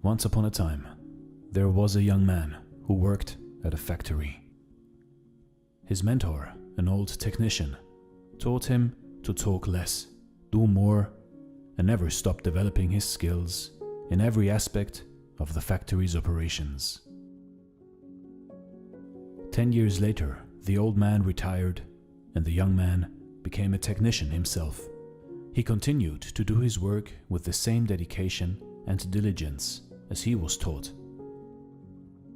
Once upon a time, there was a young man who worked at a factory. His mentor, an old technician, taught him to talk less, do more, and never stop developing his skills in every aspect of the factory's operations. 10 years later, the old man retired and the young man became a technician himself. He continued to do his work with the same dedication and diligence as he was taught.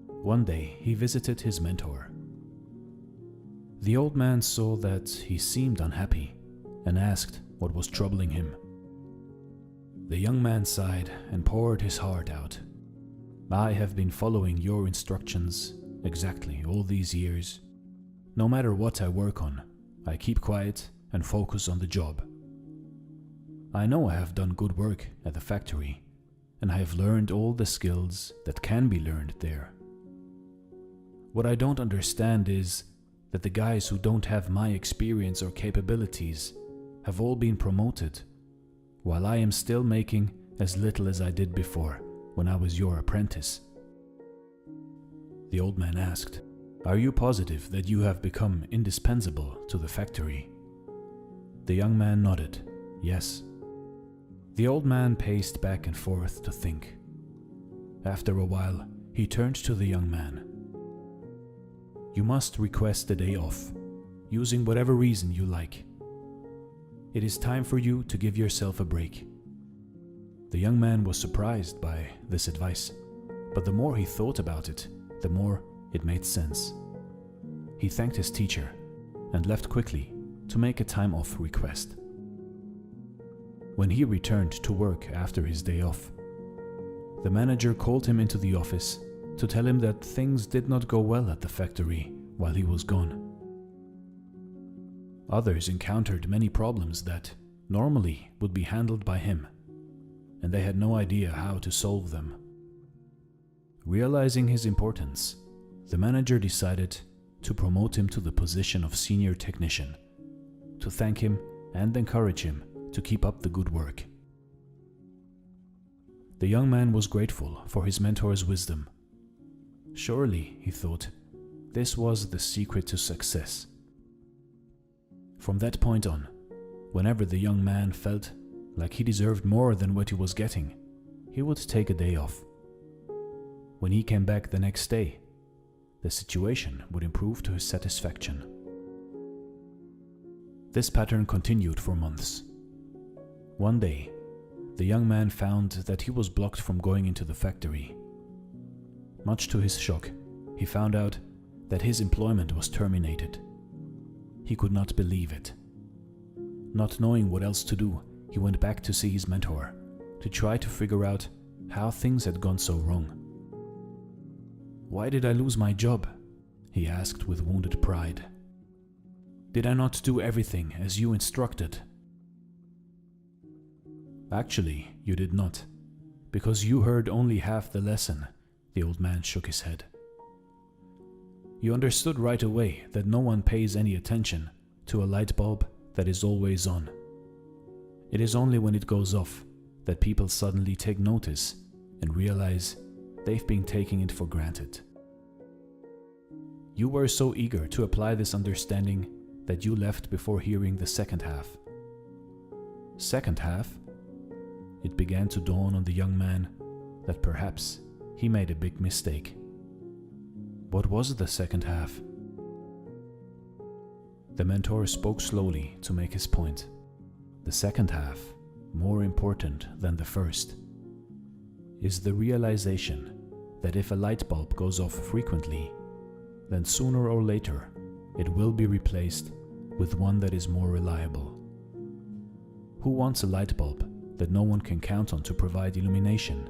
One day, he visited his mentor. The old man saw that he seemed unhappy and asked what was troubling him. The young man sighed and poured his heart out. "I have been following your instructions exactly all these years. No matter what I work on, I keep quiet and focus on the job. I know I have done good work at the factory, and I have learned all the skills that can be learned there. What I don't understand is that the guys who don't have my experience or capabilities have all been promoted, while I am still making as little as I did before when I was your apprentice." The old man asked, "Are you positive that you have become indispensable to the factory?" The young man nodded, "Yes." The old man paced back and forth to think. After a while, he turned to the young man. "You must request a day off, using whatever reason you like. It is time for you to give yourself a break." The young man was surprised by this advice, but the more he thought about it, the more it made sense. He thanked his teacher and left quickly to make a time off request. When he returned to work after his day off, the manager called him into the office to tell him that things did not go well at the factory while he was gone. Others encountered many problems that normally would be handled by him, and they had no idea how to solve them. Realizing his importance, the manager decided to promote him to the position of senior technician, to thank him and encourage him to keep up the good work. The young man was grateful for his mentor's wisdom. Surely, he thought, this was the secret to success. From that point on, whenever the young man felt like he deserved more than what he was getting, he would take a day off. When he came back the next day, the situation would improve to his satisfaction. This pattern continued for months. One day, the young man found that he was blocked from going into the factory. Much to his shock, he found out that his employment was terminated. He could not believe it. Not knowing what else to do, he went back to see his mentor to try to figure out how things had gone so wrong. "Why did I lose my job?" he asked with wounded pride. "Did I not do everything as you instructed?" "Actually, you did not, because you heard only half the lesson," the old man shook his head. "You understood right away that no one pays any attention to a light bulb that is always on. It is only when it goes off that people suddenly take notice and realize they've been taking it for granted. You were so eager to apply this understanding that you left before hearing the second half." Second half? It began to dawn on the young man that perhaps he made a big mistake. What was the second half? The mentor spoke slowly to make his point. The second half, more important than the first, is the realization that if a light bulb goes off frequently, then sooner or later it will be replaced with one that is more reliable. Who wants a light bulb that no one can count on to provide illumination?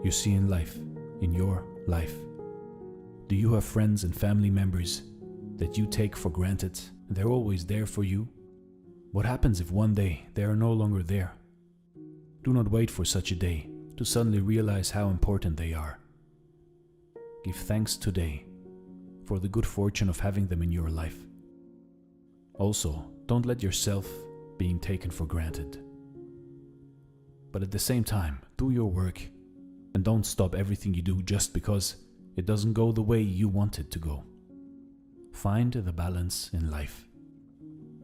You see, in life, in your life, do you have friends and family members that you take for granted and they're always there for you? What happens if one day they are no longer there? Do not wait for such a day to suddenly realize how important they are. Give thanks today for the good fortune of having them in your life. Also, don't let yourself being taken for granted. But at the same time, do your work and don't stop everything you do just because it doesn't go the way you want it to go. Find the balance in life,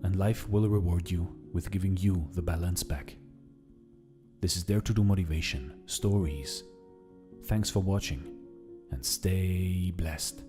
and life will reward you with giving you the balance back. This is Dare to Do Motivation Stories. Thanks for watching, and stay blessed.